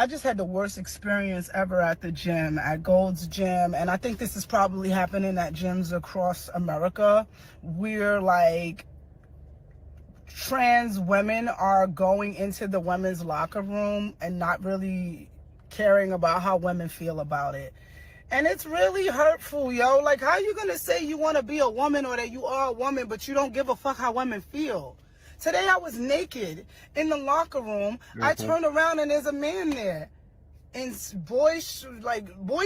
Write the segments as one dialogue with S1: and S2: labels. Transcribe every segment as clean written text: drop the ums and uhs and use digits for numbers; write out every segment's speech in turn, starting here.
S1: I just had the worst experience ever at the gym, at Gold's Gym. And I think this is probably happening at gyms across America, where like trans women are going into the women's locker room and not really caring about how women feel about it. And it's really hurtful, yo. Like, how you gonna say you wanna be a woman or that you are a woman, but you don't give a fuck how women feel? Today I was naked in the locker room. I turned around and there's a man there in boy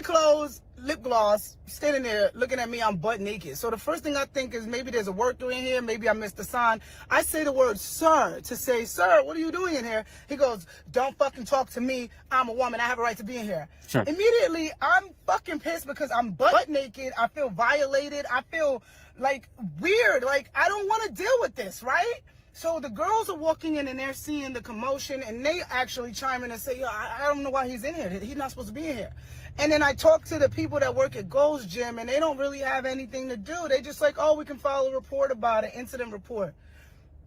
S1: clothes, lip gloss, standing there looking at me. I'm butt naked. So the first thing I think is maybe there's a worker in here. Maybe I missed the sign. I say the word sir to say, sir, what are you doing in here? He goes, don't fucking talk to me. I'm a woman. I have a right to be in here.
S2: Sure.
S1: Immediately, I'm fucking pissed because I'm butt naked. I feel violated. I feel like weird. Like, I don't want to deal with this, right? So the girls are walking in and they're seeing the commotion and they actually chime in and say, yo, I don't know why he's in here. He's not supposed to be in here. And then I talk to the people that work at Gold's Gym and they don't really have anything to do. They just like, oh, we can file a report about it, incident report.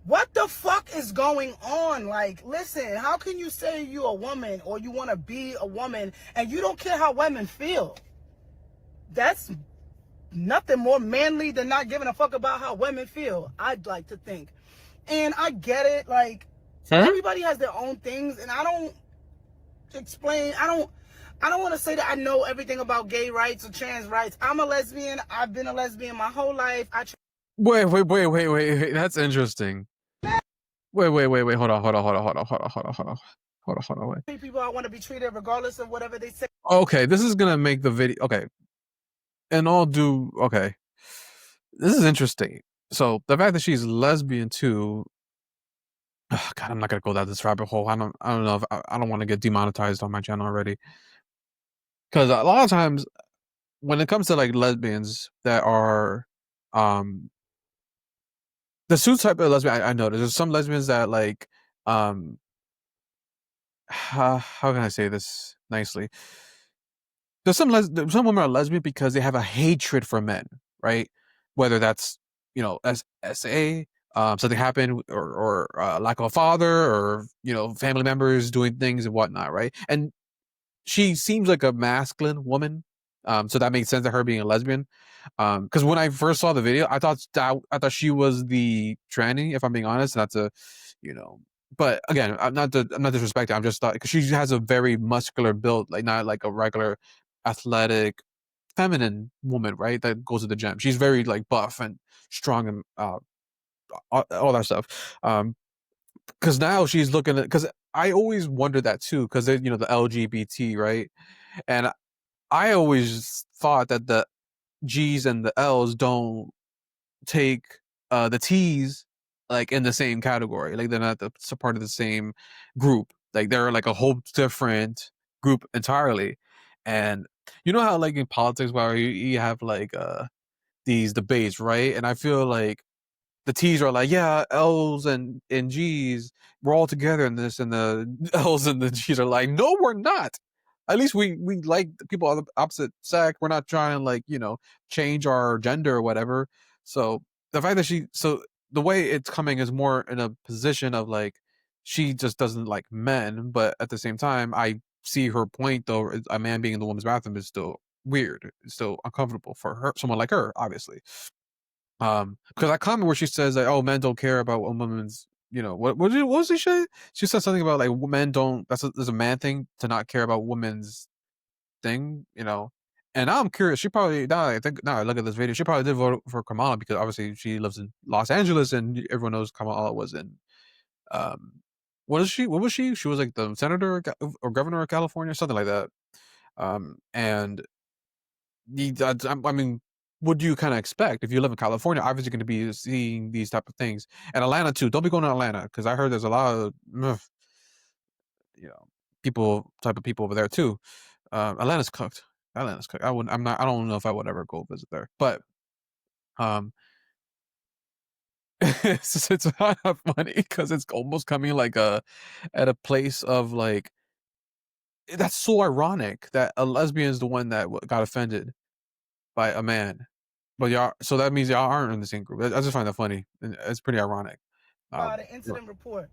S1: What the fuck is going on? Like, listen, how can you say you're a woman or you want to be a woman and you don't care how women feel? That's nothing more manly than not giving a fuck about how women feel, I'd like to think. And I get it, like, everybody has their own things, and I don't want to say that I know everything about gay rights or trans rights. I'm a lesbian. I've been a lesbian my whole life.
S2: Wait. That's interesting. Wait. Hold on. Wait.
S1: treat people I want to be treated regardless of whatever they say.
S2: Okay, this is gonna make the video. Okay, and all due. Okay, this is interesting. So the fact that she's lesbian too. Oh, God, I'm not gonna go down this rabbit hole. I don't know if I don't want to get demonetized on my channel already. Because a lot of times when it comes to like lesbians that are, the two type of lesbian I noticed. There's some lesbians that like, how can I say this nicely? There's some some women are lesbian because they have a hatred for men, right? Whether that's as SA, something happened, or lack of a father, or family members doing things and whatnot, right? And she seems like a masculine woman, so that makes sense to her being a lesbian. Because when I first saw the video, I thought she was the tranny. If I'm being honest, not to, you know. But again, I'm not disrespecting. I'm just thought because she has a very muscular build, like not like a regular athletic feminine woman, right? That goes to the gym. She's very like buff and strong and all that stuff. Because now she's looking at, because I always wondered that too, because the LGBT, right? And I always thought that the G's and the L's don't take the T's like in the same category. Like they're not part of the same group. Like they're like a whole different group entirely. And you know how like in politics where you have like these debates, right? And I feel like the T's are like, yeah, L's and G's, we're all together in this, and the L's and the G's are like, no, we're not. At least we like the people of the opposite sex. We're not trying to like change our gender or whatever. So the fact that the way it's coming is more in a position of like she just doesn't like men, but at the same time, I see her point though. A man being in the woman's bathroom is still weird. It's still uncomfortable for her, someone like her, obviously. Because that comment where she says that, oh, men don't care about a woman's, what was she say? She said something about like men don't. There's a man thing to not care about women's thing. And now I'm curious. She probably now I look at this video. She probably did vote for Kamala because obviously she lives in Los Angeles and everyone knows Kamala was in. Um, what is she? What was she? She was like the senator or governor of California, something like that. And I mean, what do you kind of expect if you live in California? Obviously, going to be seeing these type of things, and Atlanta too. Don't be going to Atlanta because I heard there's a lot of you know type of people over there too. Atlanta's cooked. Atlanta's cooked. I wouldn't. I'm not. I don't know if I would ever go visit there, but um, it's kind of funny because it's almost coming like at a place of like that's so ironic that a lesbian is the one that got offended by a man. But y'all, so that means y'all aren't in the same group. I just find that funny. It's pretty ironic.
S1: About an incident report.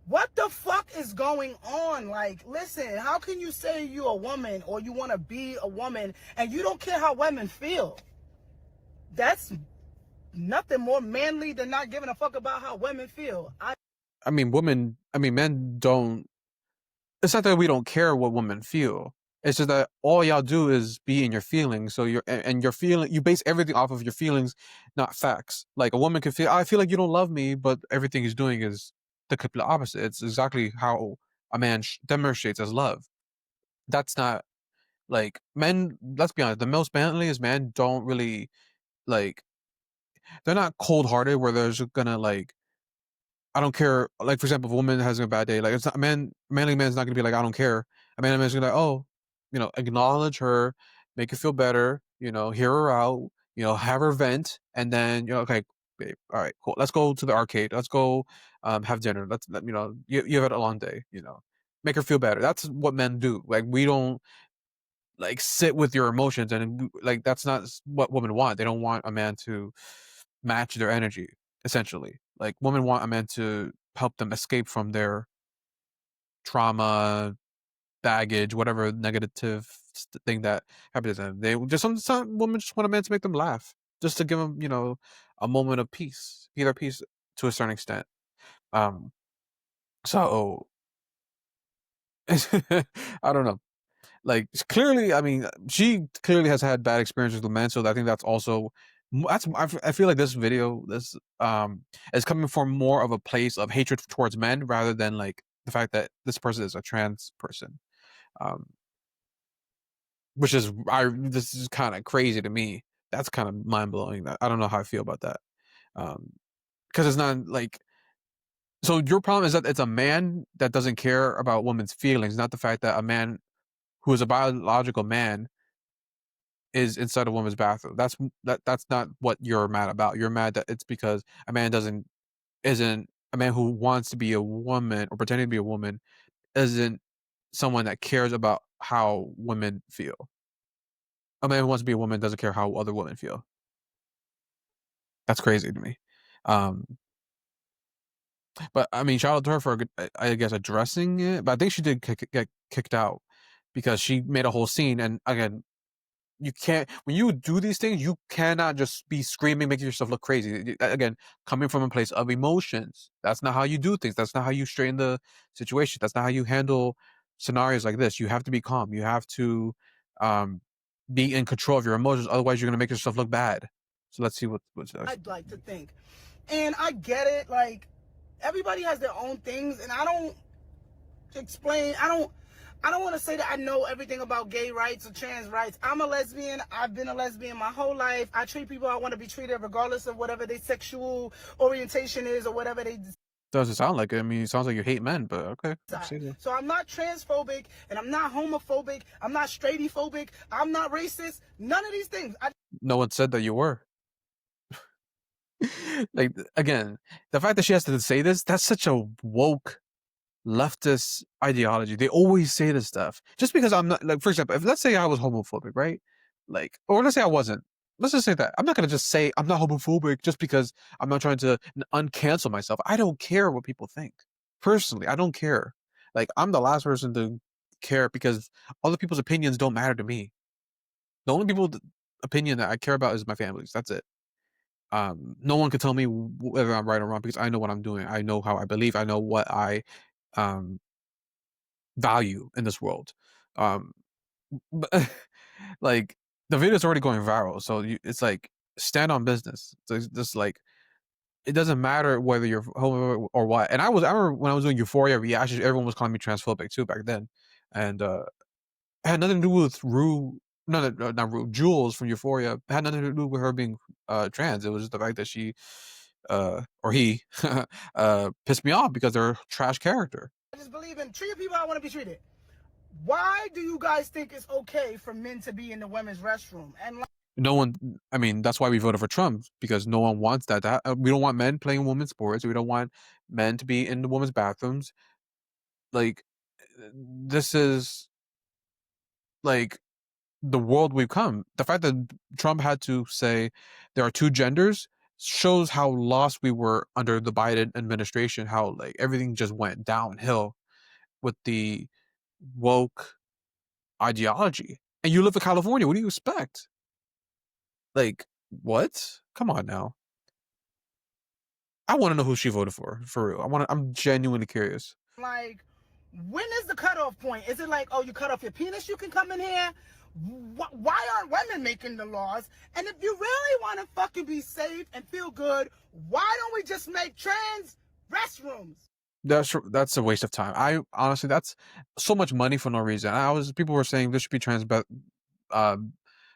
S1: What the fuck is going on? Like, listen, how can you say you're a woman or you want to be a woman and you don't care how women feel? That's nothing more manly than not giving a fuck about how women feel.
S2: I mean, men don't. It's not that we don't care what women feel. It's just that all y'all do is be in your feelings. So and your feeling, you base everything off of your feelings, not facts. Like a woman can feel, I feel like you don't love me, but everything he's doing is the complete opposite. It's exactly how a man demonstrates as love. That's not like men. Let's be honest. The most manliest men don't really like. They're not cold hearted where they're just gonna like I don't care. Like for example, if a woman has a bad day, like it's not a manly man's not gonna be like I don't care. A manly man's gonna be like, oh, acknowledge her, make her feel better, hear her out, have her vent, and then okay, babe, all right, cool. Let's go to the arcade. Let's go have dinner. You've had a long day, make her feel better. That's what men do. Like we don't like sit with your emotions and like that's not what women want. They don't want a man to match their energy essentially. Like women want a man to help them escape from their trauma, baggage, whatever negative thing that happens to them. They just some women just want a man to make them laugh, just to give them a moment of peace, either peace to a certain extent. um so I don't know. Like clearly, I mean, she clearly has had bad experiences with men, so I think that's also I feel like this video is coming from more of a place of hatred towards men rather than like the fact that this person is a trans person, um, which is this is kind of crazy to me. That's kind of mind blowing. I don't know how I feel about that, because it's not like so. Your problem is that it's a man that doesn't care about women's feelings, not the fact that a man who is a biological man is inside a woman's bathroom. That's not what you're mad about. You're mad that it's because a man isn't a man who wants to be a woman or pretending to be a woman isn't someone that cares about how women feel. A man who wants to be a woman doesn't care how other women feel. That's crazy to me. Um, but I mean, shout out to her for I guess addressing it. But I think she did get kicked out because she made a whole scene. And again, you can't when you do these things you cannot just be screaming making yourself look crazy. Again, coming from a place of emotions, that's not how you do things. That's not how you straighten the situation. That's not how you handle scenarios like this. You have to be calm. You have to um be in control of your emotions, otherwise you're going to make yourself look bad. So let's see what's next.
S1: I'd like to think, and I get it, like everybody has their own things, and I don't explain. I don't want to say that I know everything about gay rights or trans rights. I'm a lesbian. I've been a lesbian my whole life. I treat people how I want to be treated regardless of whatever their sexual orientation is or whatever they
S2: Doesn't sound like it. I mean, it sounds like you hate men, but okay.
S1: so I'm not transphobic and I'm not homophobic. I'm not straightophobic. I'm not racist. None of these things.
S2: No one said that you were. Like again, the fact that she has to say this, that's such a woke leftist ideology. They always say this stuff. Just because I'm not like, for example, if let's say I was homophobic, right? Like, or let's say I wasn't. Let's just say that. I'm not gonna just say I'm not homophobic just because I'm not trying to uncancel myself. I don't care what people think. Personally, I don't care. Like, I'm the last person to care because other people's opinions don't matter to me. The only opinion that I care about is my family's. That's it. No one can tell me whether I'm right or wrong because I know what I'm doing. I know how I believe. I know what I um value in this world. Um, but, like the video's already going viral, so it's like stand on business. So it's just like it doesn't matter whether you're homo or what. And I remember when I was doing Euphoria reactions, everyone was calling me transphobic too back then, and it had nothing to do with Rue. No, not Rue. Jules from Euphoria it had nothing to do with her being trans. It was just the fact that she or he pissed me off because they're a trash character.
S1: I just believe in treating people how I want to be treated. Why do you guys think it's okay for men to be in the women's restroom? And
S2: No one, I mean, that's why we voted for Trump because no one wants that. We don't want men playing women's sports. We don't want men to be in the women's bathrooms. Like, this is like the world we've come. The fact that Trump had to say there are two genders shows how lost we were under the Biden administration, how like everything just went downhill with the woke ideology. And you live in California, what do you expect? Like, what? Come on now. I want to know who she voted for real. I'm genuinely curious.
S1: Like, when is the cutoff point? Is it like, oh, you cut off your penis, you can come in here? Why aren't women making the laws? And if you really want to fucking be safe and feel good, why don't we just make trans restrooms?
S2: That's a waste of time. I honestly, that's so much money for no reason. People were saying there should be uh,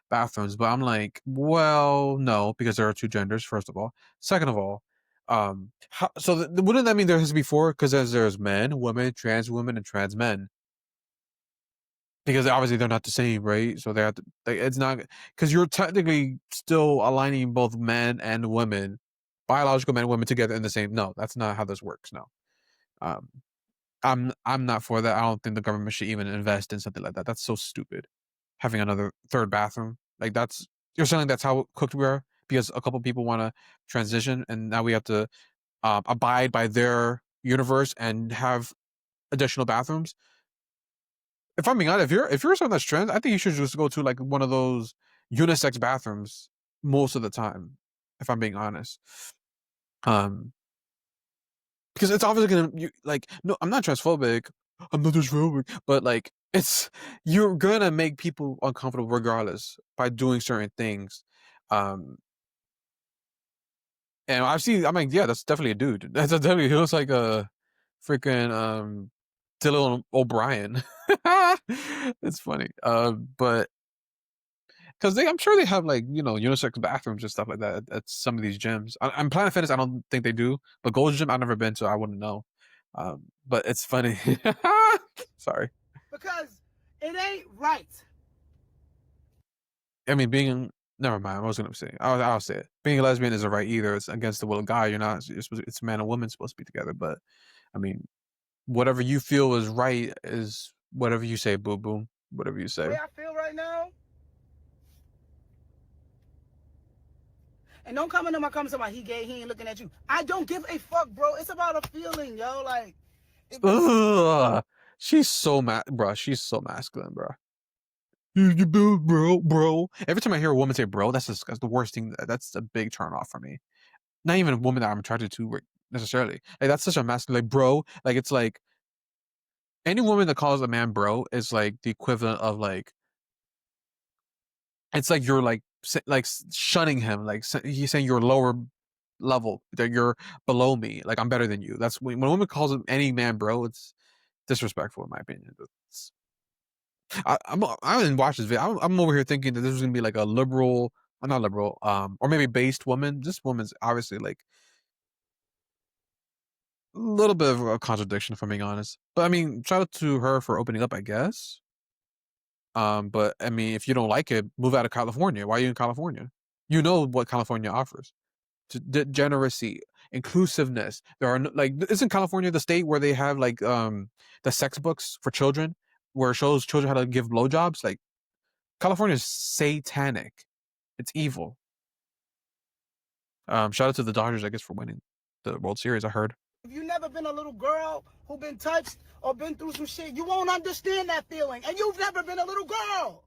S2: bathrooms, but I'm like, well, no, because there are two genders. First of all, second of all, wouldn't that mean there has to be four? Because there's men, women, trans women, and trans men. Because obviously they're not the same, right? So they have to. Like, it's not because you're technically still aligning both men and women, biological men and women together in the same. No, that's not how this works. No. Um, I'm not for that. I don't think the government should even invest in something like that. That's so stupid. Having another third bathroom, like you're saying that's how cooked we are because a couple people want to transition, and now we have to abide by their universe and have additional bathrooms. If I'm being honest, if you're someone that's trans, I think you should just go to like one of those unisex bathrooms most of the time. If I'm being honest, um, because it's obviously no, I'm not transphobic. I'm not transphobic, but like you're gonna make people uncomfortable regardless by doing certain things. Um, and I'm like, yeah, that's definitely a dude. That's definitely he looks like a freaking Dylan O'Brien. It's funny. But because I'm sure they have like unisex bathrooms and stuff like that at some of these gyms. I'm Planet Fitness. I don't think they do, but Gold's Gym I've never been to. I wouldn't know. But it's funny. Sorry.
S1: Because it ain't right.
S2: I mean, never mind. I was gonna say. I'll say it. Being a lesbian isn't right either. It's against the will of God. You're not. It's a man and woman supposed to be together. But I mean, whatever you feel is right is whatever you say. Boo boo. Whatever you
S1: The
S2: say.
S1: way I feel right now. And don't come into my comments about he gay, he ain't looking at you. I don't give a fuck, bro. It's about a feeling, yo. Like,
S2: Ugh. She's so bro. She's so masculine, bro. Bro. Every time I hear a woman say bro, that's the worst thing. That's a big turn off for me. Not even a woman that I'm attracted to necessarily. Like that's such a masculine, like bro. Like it's like any woman that calls a man bro is like the equivalent of like it's like you're like shunning him. Like he's saying you're lower level, that you're below me. Like I'm better than you. That's when a woman calls any man bro, it's disrespectful in my opinion. I didn't watch this video. I'm over here thinking that this was gonna be like a liberal, not liberal, or maybe based woman. This woman's obviously like a little bit of a contradiction, if I'm being honest. But I mean, shout out to her for opening up, I guess. But I mean, if you don't like it, move out of California. Why are you in California? You know what California offers: degeneracy, inclusiveness. There are like, isn't California the state where they have like the sex books for children, where it shows children how to give blowjobs? Like California is satanic. It's evil. Shout out to the Dodgers, I guess, for winning the World Series. I heard.
S1: if you never been a little girl who been touched or been through some shit, you won't understand that feeling. And you've never been a little girl.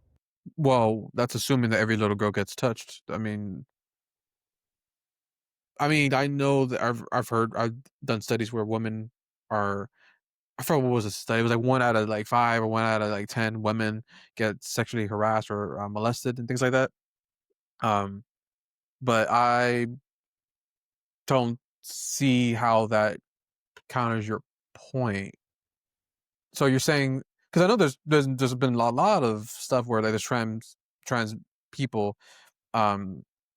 S2: Well, that's assuming that every little girl gets touched. I know that I've done studies where women are. I forgot what was the study. It was like 1 out of like 5 or 1 out of like 10 women get sexually harassed or molested and things like that. But I don't see how that counters your point. So you're saying, because I know there's been a lot of stuff where like there's trans people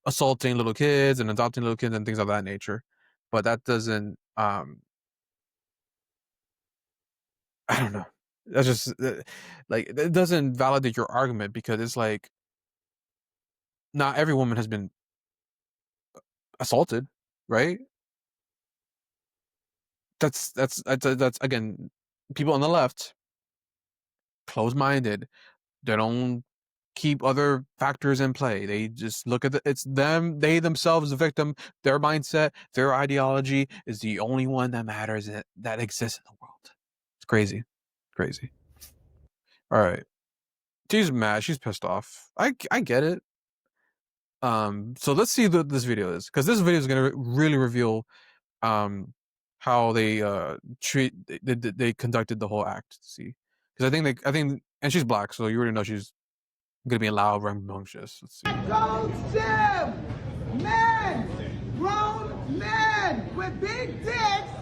S2: assaulting little kids and adopting little kids and things of that nature, but that doesn't I don't know. That's just like it doesn't validate your argument because it's like not every woman has been assaulted, right? That's again, people on the left, closed-minded. They don't keep other factors in play. They just look at it's them, they themselves, the victim, their mindset, their ideology is the only one that matters that exists in the world. It's crazy. Crazy. All right. She's mad. She's pissed off. I get it. So let's see what this video is, because this video is going to really reveal how they they conducted the whole act. See, because I think, and she's black, so you already know she's gonna be loud, rambunctious. Let's see.
S1: Goes Jim, men, grown men with big dicks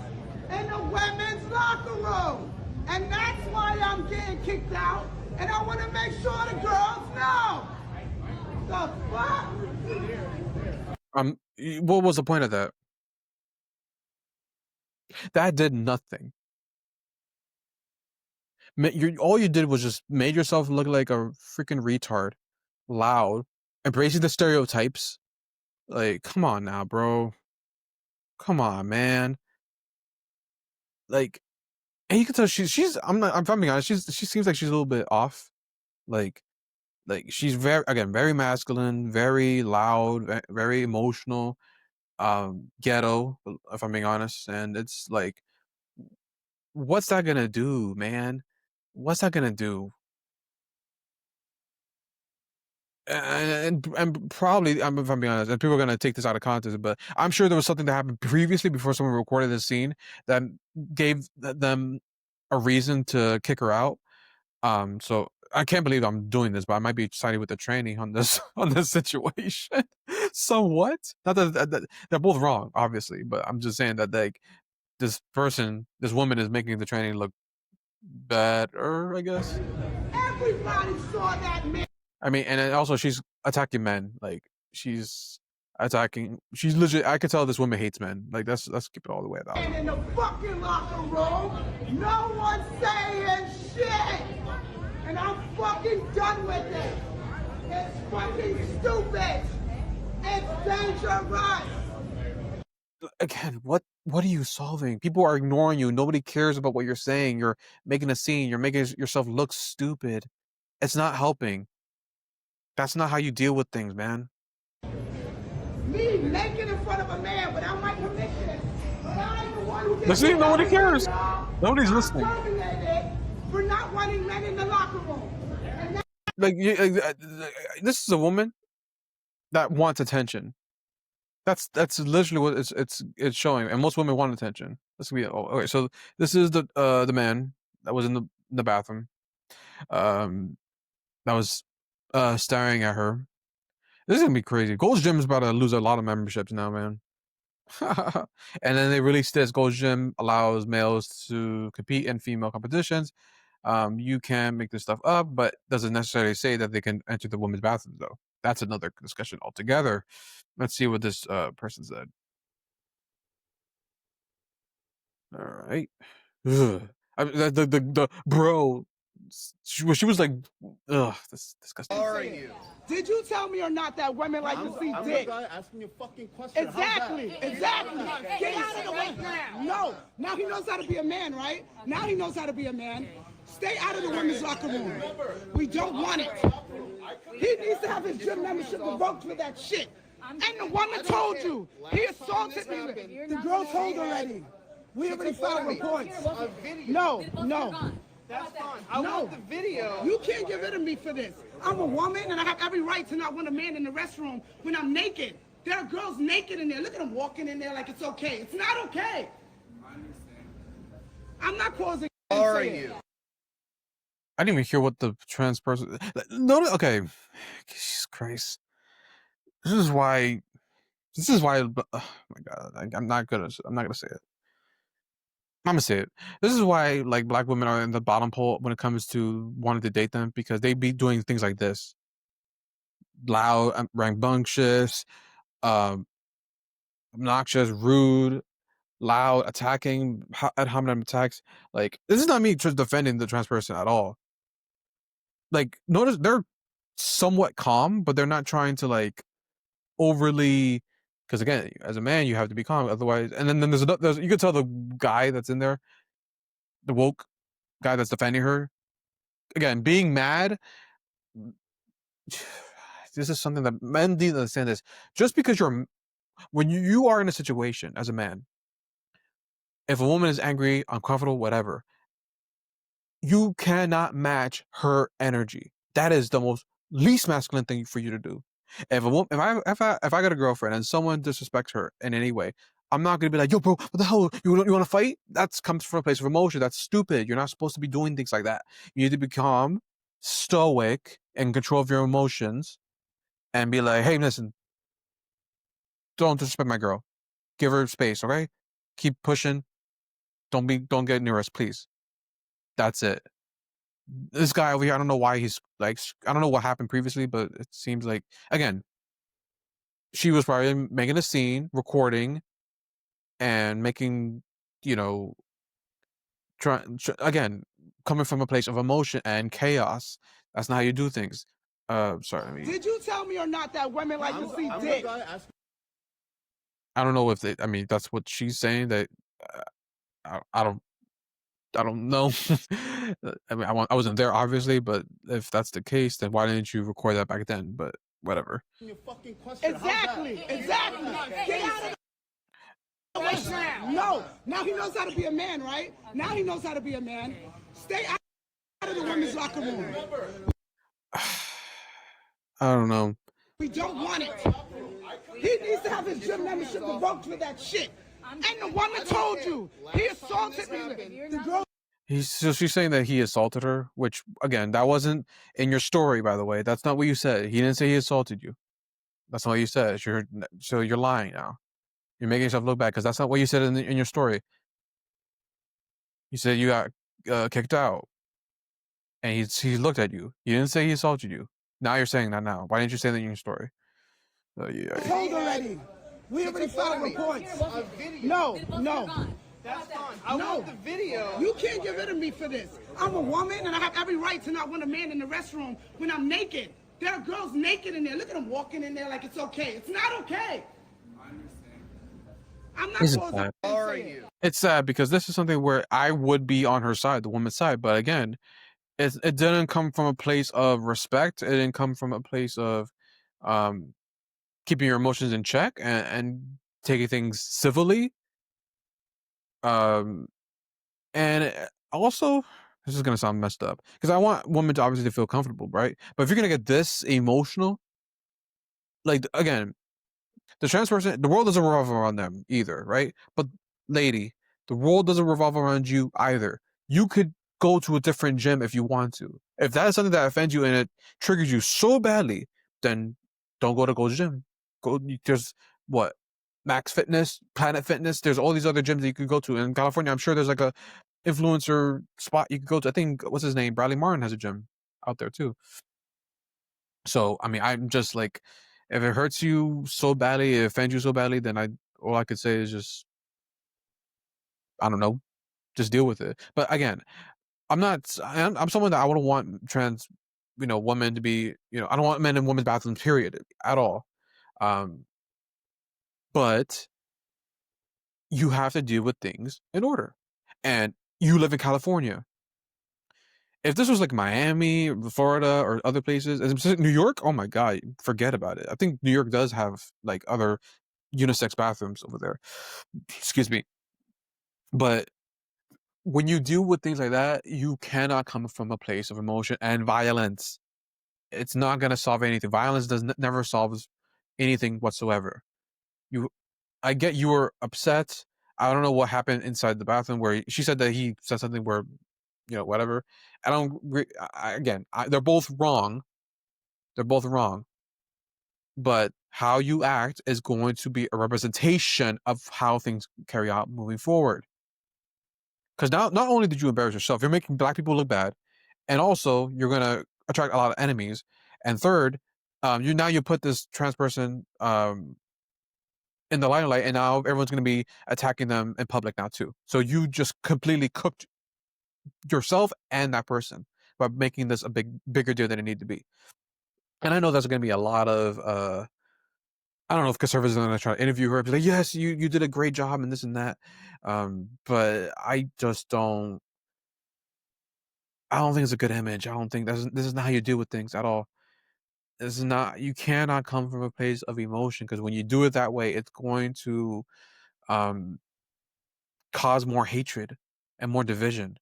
S1: in the women's locker room, and that's why I'm getting kicked out. And I want to make sure the girls know. The fuck?
S2: What was the point of that? That did nothing. All you did was just made yourself look like a freaking retard, loud, embracing the stereotypes. Like, come on now, bro. Come on, man. Like, and you can tell she's. I'm being honest. She seems like she's a little bit off. Like she's very masculine, very loud, very emotional, ghetto. If I'm being honest, and it's like, what's that gonna do, man? What's that gonna do? And probably, if I'm being honest, and people are gonna take this out of context, but I'm sure there was something that happened previously before someone recorded this scene that gave them a reason to kick her out. So I can't believe I'm doing this, but I might be siding with the tranny on this situation. Somewhat. Not that they're both wrong, obviously, but I'm just saying that like this woman is making the tranny look better, I guess.
S1: Everybody saw that man.
S2: I mean, and also she's attacking men. Like she's legit. I could tell this woman hates men. Like let's keep it all the way out.
S1: And in the fucking locker room, no one's saying shit. And I'm fucking done with it. It's fucking stupid. It's dangerous.
S2: Again, what are you solving? People are ignoring you. Nobody cares about what you're saying. You're making a scene. You're making yourself look stupid. It's not helping. That's not how you deal with things, man.
S1: Me naked in front of a man without my permission. I'm the one who
S2: Listen, nobody cares. Nobody's listening.
S1: For not wanting men in the locker room.
S2: Like, this is a woman that wants attention. That's literally what it's showing, and most women want attention. This could be okay. So this is the man that was in the bathroom, that was staring at her. This is gonna be crazy. Gold's Gym is about to lose a lot of memberships now, man. And then they released this. Gold's Gym allows males to compete in female competitions. You can make this stuff up, but doesn't necessarily say that they can enter the women's bathroom, though. That's another discussion altogether. Let's see what this person said. All right. Ugh. The bro. She was like, ugh, this disgusting.
S3: How are you?
S1: Did you tell me or not that women like to see
S3: I'm
S1: dick?
S3: the guy asking you a fucking question.
S1: Exactly. Get out of the way. No. Now he knows how to be a man, right? Now he knows how to be a man. Stay out of the women's locker room. We don't want it. He needs to have his gym membership revoked for that shit. And the woman told you. He assaulted me. The girl told already. We already filed reports. No.
S3: That's fine. I want the video.
S1: You can't get rid of me for this. I'm a woman and I have every right to not want a man in the restroom when I'm naked. There are girls naked in there. Look at them walking in there like it's okay. It's not okay. I'm not causing.
S3: How are you?
S2: I didn't even hear what the trans person. No, okay. Jesus Christ. This is why. Oh my God. I'm not gonna say it. I'm gonna say it. This is why like black women are in the bottom pole when it comes to wanting to date them, because they be doing things like this. Loud, rambunctious, obnoxious, rude, loud, attacking, ad hominem attacks. Like, this is not me just defending the trans person at all. Like, notice they're somewhat calm, but they're not trying to like overly. Because again, as a man, you have to be calm. Otherwise, and then there's you could tell the guy that's in there, the woke guy that's defending her. Again, being mad this is something that men need to understand. This just because when you are in a situation as a man, if a woman is angry, uncomfortable, whatever, you cannot match her energy. That is the most least masculine thing for you to do. If a woman, if I got a girlfriend and someone disrespects her in any way, I'm not gonna be like, yo, bro, what the hell? You want to fight? That comes from a place of emotion. That's stupid. You're not supposed to be doing things like that. You need to be calm, stoic, and control of your emotions, and be like, hey, listen, don't disrespect my girl. Give her space, okay? Keep pushing. Don't get near us, please. That's it. This guy over here, I don't know why he's like, I don't know what happened previously, but it seems like, again, she was probably making a scene, recording, and making, you know, again, coming from a place of emotion and chaos. That's not how you do things. Sorry, I mean,
S1: Did you tell me or not that women like to see
S3: I'm
S1: dick?
S3: the guy asking.
S2: I don't know if they, I mean, that's what she's saying, that I don't know. I mean, I wasn't there, obviously, but if that's the case, then why didn't you record that back then? But whatever.
S3: Your fucking question.
S1: Exactly. Get out of the way now. No. Now he knows how to be a man, right? Now he knows how to be a man. Stay out of the women's locker room.
S2: I don't know.
S1: We don't want it. He needs to have his gym membership revoked for that shit. And the woman told you he assaulted me. The girl.
S2: So she's saying that he assaulted her, which again, that wasn't in your story, by the way. That's not what you said. He didn't say he assaulted you. That's not what you said. So you're lying now. You're making yourself look bad because that's not what you said in your story. You said you got kicked out, and he looked at you. He didn't say he assaulted you. Now you're saying that now. Why didn't you say that in your story?
S1: I told already. We already filed reports. No.
S3: That's fine. I
S1: No.
S3: want the video.
S1: You can't get rid of me for this. I'm a woman and I have every right to not want a man in the restroom when I'm naked. There are girls naked in there. Look at them walking in there like it's okay. It's not okay. I'm not
S2: Isn't
S1: supposed
S2: that-
S1: to
S3: How are
S1: say it.
S3: you?
S2: It's sad because this is something where I would be on her side, the woman's side. But again, it didn't come from a place of respect. It didn't come from a place of keeping your emotions in check and taking things civilly. And also, this is gonna sound messed up because I want women to obviously feel comfortable, right? But if you're gonna get this emotional, like again, the trans person, the world doesn't revolve around them either, right? But lady, the world doesn't revolve around you either. You could go to a different gym if you want to. If that is something that offends you and it triggers you so badly, then don't go to Gold's Gym. There's what, Max Fitness, Planet Fitness. There's all these other gyms that you could go to in California. I'm sure there's like a influencer spot you could go to. I think, what's his name, Bradley Martin has a gym out there too. So I mean, I'm just like, if it hurts you so badly, it offends you so badly, then all I could say is just, I don't know, just deal with it. But again, I'm someone that I wouldn't want trans, women to be, I don't want men in women's bathrooms, period, at all. But you have to deal with things in order. And you live in California. If this was like Miami, Florida, or other places, New York, oh my God, forget about it. I think New York does have like other unisex bathrooms over there. Excuse me. But when you deal with things like that, you cannot come from a place of emotion and violence. It's not going to solve anything. Violence never solves anything whatsoever. I get you were upset. I don't know what happened inside the bathroom where she said that he said something where, whatever. They're both wrong. They're both wrong. But how you act is going to be a representation of how things carry out moving forward. Because now, not only did you embarrass yourself, you're making black people look bad, and also you're gonna attract a lot of enemies. And third, you put this trans person in the limelight, and now everyone's gonna be attacking them in public now too. So you just completely cooked yourself and that person by making this a bigger deal than it needed to be. And I know there's gonna be a lot of I don't know if conservatives are going to try to interview her, be like, yes, you did a great job and this and that. But I just don't. I don't think it's a good image. I don't think this is not how you deal with things at all. It's not, you cannot come from a place of emotion, because when you do it that way, it's going to um cause more hatred and more division.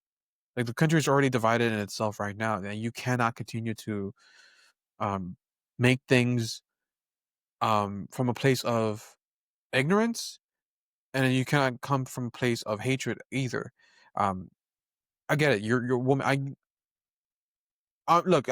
S2: Like, the country is already divided in itself right now, and you cannot continue to um make things from a place of ignorance, and then you cannot come from a place of hatred either. Um I get it. You're a woman. Look,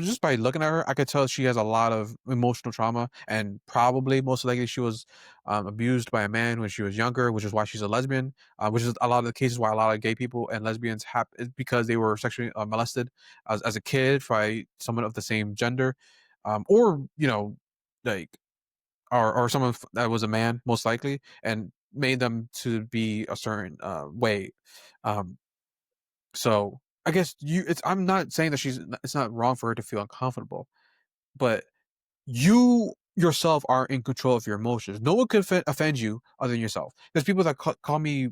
S2: just by looking at her, I could tell she has a lot of emotional trauma, and probably most likely she was abused by a man when she was younger, which is why she's a lesbian. Which is a lot of the cases why a lot of gay people and lesbians have, is because they were sexually molested as a kid by someone of the same gender, or like, or someone that was a man, most likely, and made them to be a certain way. Um, so I guess I'm not saying that it's not wrong for her to feel uncomfortable, but you yourself are in control of your emotions. No one could offend you other than yourself. There's people that call me,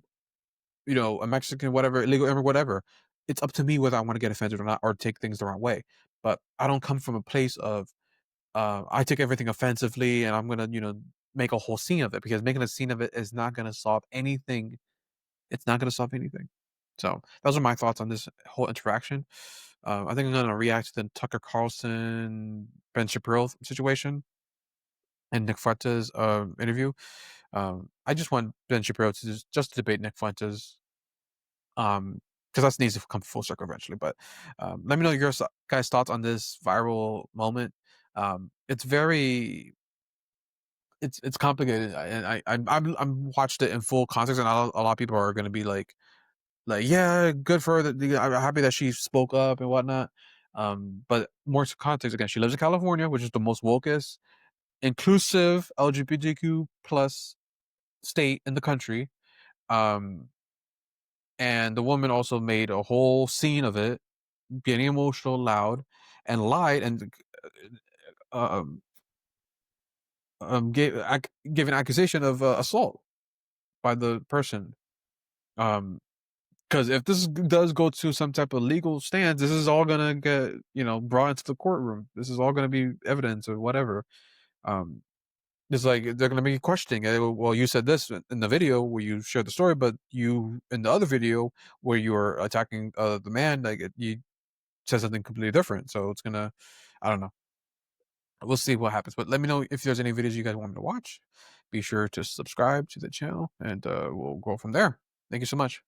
S2: a Mexican, whatever, illegal immigrant, whatever. It's up to me whether I want to get offended or not, or take things the wrong way. But I don't come from a place of I take everything offensively, and I'm gonna, make a whole scene of it, because making a scene of it is not gonna solve anything. It's not gonna solve anything. So those are my thoughts on this whole interaction. I think I'm gonna react to the Tucker Carlson, Ben Shapiro situation, and Nick Fuentes interview. I just want Ben Shapiro to just debate Nick Fuentes, because that needs to come full circle eventually. But let me know your guys' thoughts on this viral moment. It's very, it's complicated, and I'm watched it in full context, and a lot of people are going to be like, yeah, good for her. I'm happy that she spoke up and whatnot. But more context, again, she lives in California, which is the most wokest, inclusive LGBTQ plus state in the country. Um, and the woman also made a whole scene of it, getting emotional, loud, and lied, and um, gave an accusation of assault by the person. Because if this does go to some type of legal stance, this is all gonna get brought into the courtroom. This is all gonna be evidence or whatever. Um, it's like they're gonna be questioning. Well, you said this in the video where you shared the story, but you in the other video where you were attacking the man, like you said something completely different. So it's gonna, I don't know. We'll see what happens. But let me know if there's any videos you guys want me to watch. Be sure to subscribe to the channel, and we'll go from there. Thank you so much.